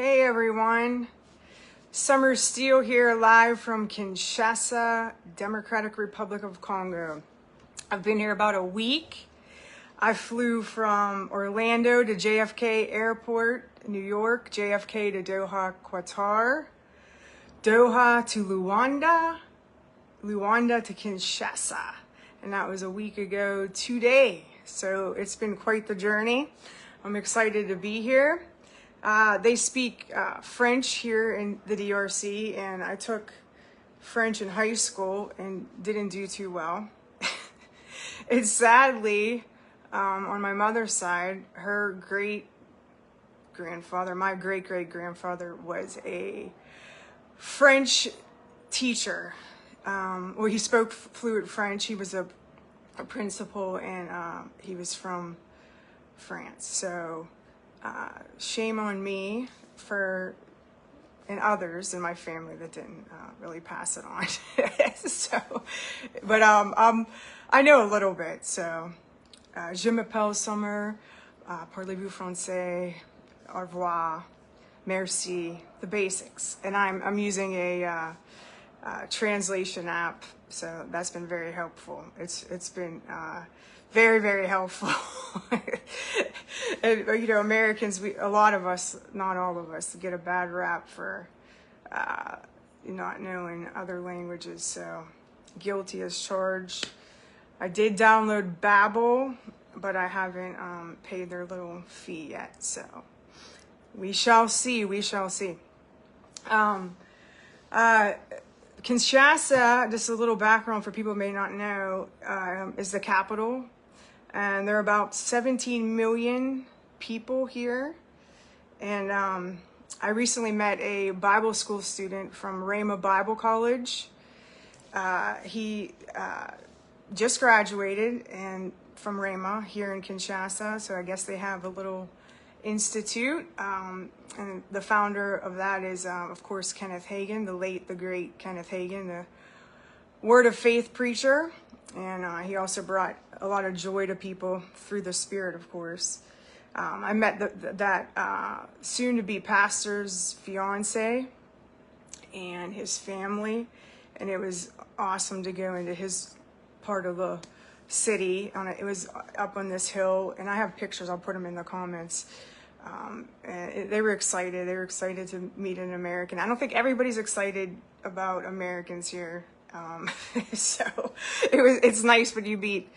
Hey everyone, Summer Steele here live from Kinshasa, Democratic Republic of Congo. I've been here about a week. I flew from Orlando to JFK Airport, New York, JFK to Doha, Qatar, Doha to Luanda, Luanda to Kinshasa. And that was a week ago today. So it's been quite the journey. I'm excited to be here. They speak French here in the DRC, and I took French in high school and didn't do too well. It's sadly, on my mother's side, her great-grandfather, my great-great-grandfather was a French teacher. Well, he spoke fluent French. He was a principal, and he was from France. So shame on me and others in my family that didn't really pass it on. But I know a little bit. So je m'appelle Summer, parlez-vous français, au revoir, merci, the basics. And I'm using a translation app, so that's been very helpful. It's been very, very helpful. And, you know, Americans, a lot of us, not all of us, get a bad rap for not knowing other languages. So guilty as charged. I did download Babbel, but I haven't paid their little fee yet. So we shall see. We shall see. Kinshasa, just a little background for people who may not know, is the capital. And there are about 17 million people here. And I recently met a Bible school student from Rhema Bible College. He just graduated and from Rhema here in Kinshasa. So I guess they have a little institute. And the founder of that is, of course, Kenneth Hagin, the great Kenneth Hagin, the Word of Faith preacher. And he also brought a lot of joy to people through the Spirit, of course. I met that soon-to-be pastor's fiance and his family, and it was awesome to go into his part of the city. It was up on this hill, and I have pictures. I'll put them in the comments. And they were excited. They were excited to meet an American. I don't think everybody's excited about Americans here. So it's nice when you meet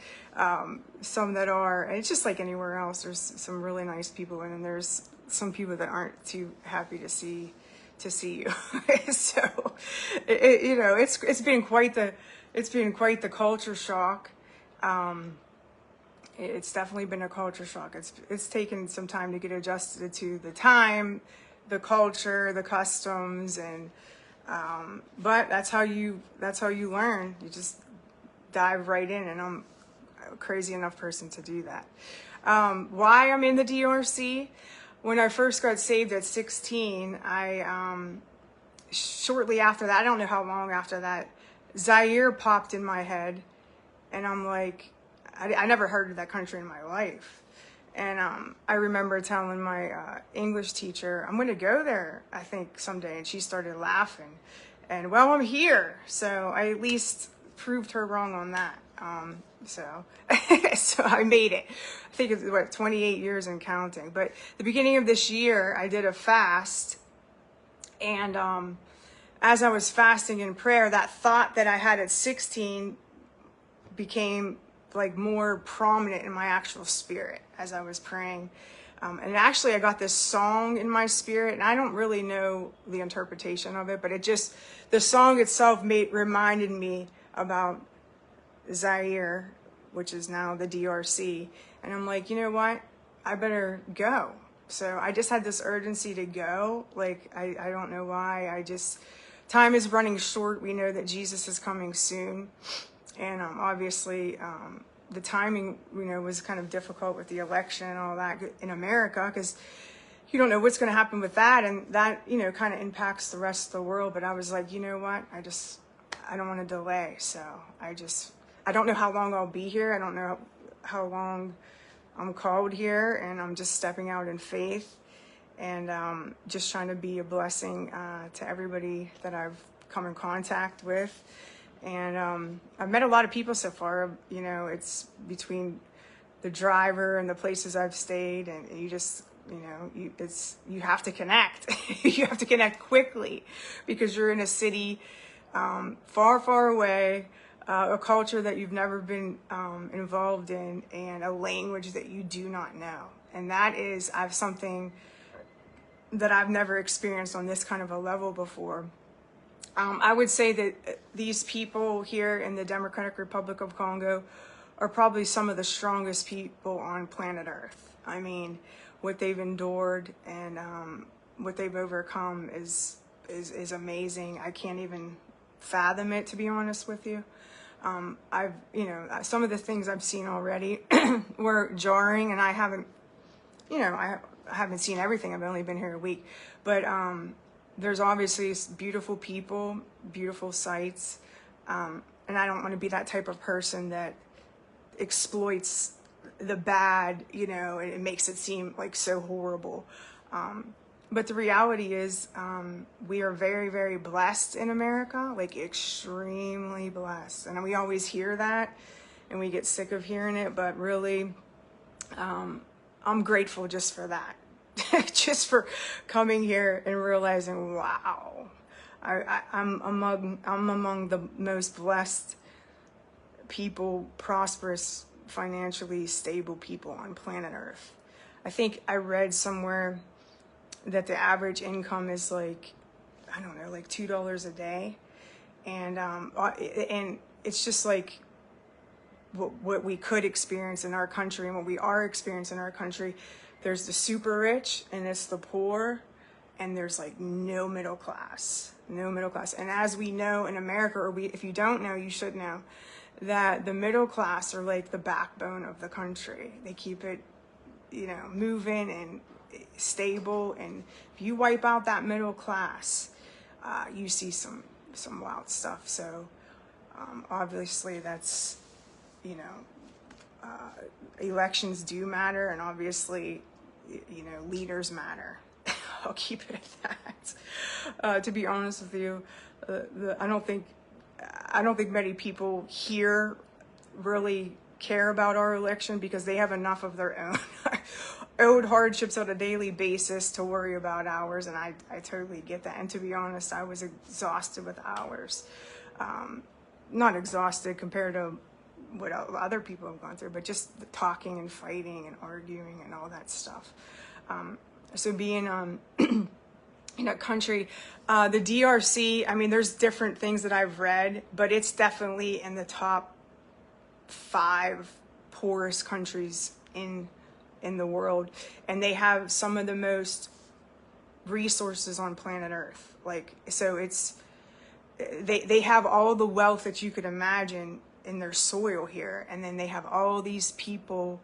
some that are, and it's just like anywhere else. There's some really nice people, and there's some people that aren't too happy to see you. So it's been quite the culture shock. It's definitely been a culture shock. It's taken some time to get adjusted to the time, the culture, the customs, and but that's how you learn. You just dive right in, and I'm a crazy enough person to do that. Why I'm in the DRC? When I first got saved at 16, shortly after that, I don't know how long after that, Zaire popped in my head, and I'm like, I never heard of that country in my life. And I remember telling my English teacher, I'm going to go there, I think, someday. And she started laughing. And, well, I'm here. So I at least proved her wrong on that. So I made it. I think it's, 28 years and counting. But the beginning of this year, I did a fast. And as I was fasting in prayer, that thought that I had at 16 became like more prominent in my actual spirit as I was praying. And actually I got this song in my spirit, and I don't really know the interpretation of it, but the song itself reminded me about Zaire, which is now the DRC. And I'm like, you know what? I better go. So I just had this urgency to go. Like, I don't know why. Time is running short. We know that Jesus is coming soon. And obviously, the timing, was kind of difficult with the election and all that in America, because you don't know what's going to happen with that, and that, kind of impacts the rest of the world. But I was like, you know what? I don't want to delay. So I don't know how long I'll be here. I don't know how long I'm called here, and I'm just stepping out in faith. and just trying to be a blessing to everybody that I've come in contact with. And I've met a lot of people so far. You know, it's between the driver and the places I've stayed, and you just, you know, you have to connect. You have to connect quickly because you're in a city far, far away, a culture that you've never been involved in, and a language that you do not know. And that is something that I've never experienced on this kind of a level before. I would say that these people here in the Democratic Republic of Congo are probably some of the strongest people on planet Earth. I mean, what they've endured and what they've overcome is amazing. I can't even fathom it, to be honest with you. You know, some of the things I've seen already were jarring, and I haven't seen everything. I've only been here a week, but there's obviously beautiful people, beautiful sights, and I don't want to be that type of person that exploits the bad, you know, and it makes it seem like so horrible. But the reality is, we are very, very blessed in America, like extremely blessed. And we always hear that and we get sick of hearing it, but really, I'm grateful just for that. Just for coming here and realizing, wow, I'm among the most blessed people, prosperous, financially stable people on planet Earth. I think I read somewhere that the average income is like, I don't know, like $2 a day. And it's just like what we could experience in our country and what we are experiencing in our country. There's the super rich and it's the poor, and there's like no middle class. And as we know in America, or if you don't know, you should know, that the middle class are like the backbone of the country. They keep it, you know, moving and stable. And if you wipe out that middle class, you see some wild stuff. So obviously that's, you know, elections do matter, and obviously, you know, leaders matter. I'll keep it at that. To be honest with you, I don't think many people here really care about our election because they have enough of their own hardships on a daily basis to worry about ours, and I totally get that. And to be honest, I was exhausted with ours. Not exhausted compared to what other people have gone through, but just the talking and fighting and arguing and all that stuff. So being in a country, the DRC, I mean, there's different things that I've read, but it's definitely in the top 5 poorest countries in the world, and they have some of the most resources on planet Earth. Like, so it's they have all the wealth that you could imagine in their soil here, and then they have all these people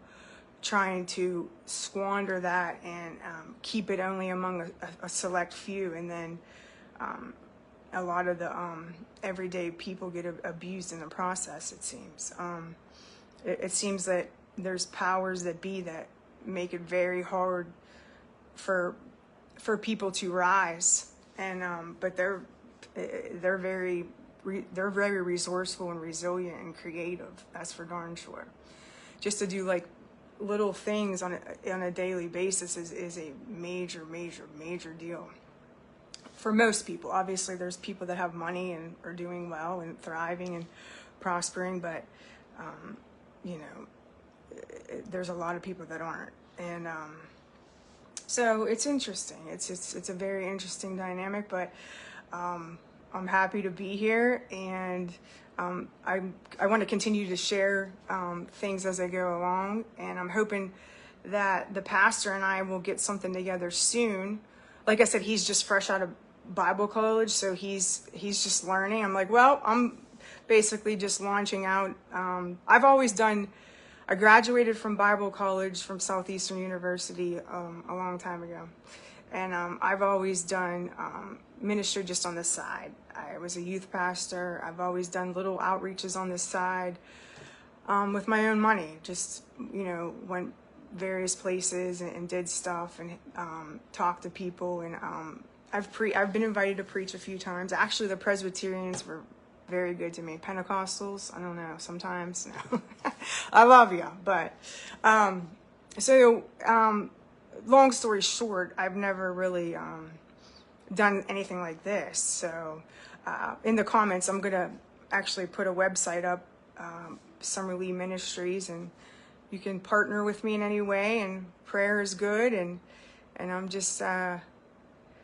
trying to squander that and keep it only among a select few, and then a lot of the everyday people get abused in the process. It seems it seems that there's powers that be that make it very hard for people to rise, and but they're very resourceful and resilient and creative. That's for darn sure. Just to do like little things on a daily basis is a major deal for most people. Obviously, there's people that have money and are doing well and thriving and prospering, but you know, there's a lot of people that aren't, and so it's interesting. It's a very interesting dynamic, but I'm happy to be here, and I want to continue to share things as I go along, and I'm hoping that the pastor and I will get something together soon. Like I said, he's just fresh out of Bible college, so he's just learning. I'm like, well, I'm basically just launching out. I graduated from Bible college from Southeastern University a long time ago, and I've always done ministry just on the side. I was a youth pastor. I've always done little outreaches on the side with my own money. Just, you know, when various places and did stuff and talked to people. And I've been invited to preach a few times. Actually, the Presbyterians were very good to me. Pentecostals, I don't know, sometimes. No. I love you, but long story short, I've never really done anything like this. So in the comments, I'm gonna actually put a website up, Summer Lee Ministries, and you can partner with me in any way. And prayer is good, and I'm just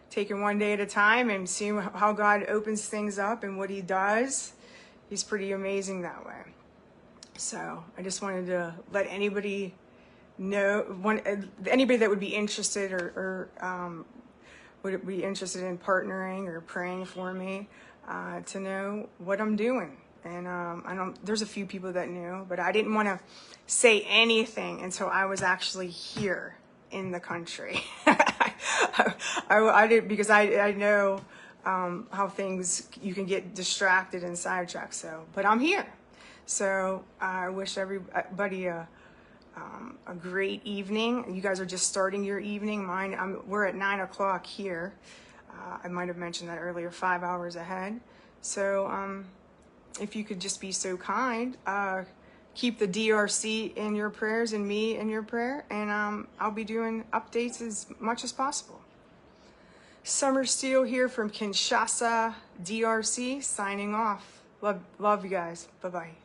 taking one day at a time and seeing how God opens things up and what He does. He's pretty amazing that way. So I just wanted to let anybody know, anybody that would be interested or would be interested in partnering or praying for me, to know what I'm doing. And there's a few people that knew, but I didn't want to say anything until I was actually here in the country. I did, because I know how things, you can get distracted and sidetracked. So, but I'm here. So I wish everybody a great evening. You guys are just starting your evening. We're at 9 o'clock here. I might have mentioned that earlier, 5 hours ahead. So if you could just be so kind, keep the DRC in your prayers and me in your prayer, and I'll be doing updates as much as possible. Summer Steele here from Kinshasa, DRC, signing off. Love you guys. Bye-bye.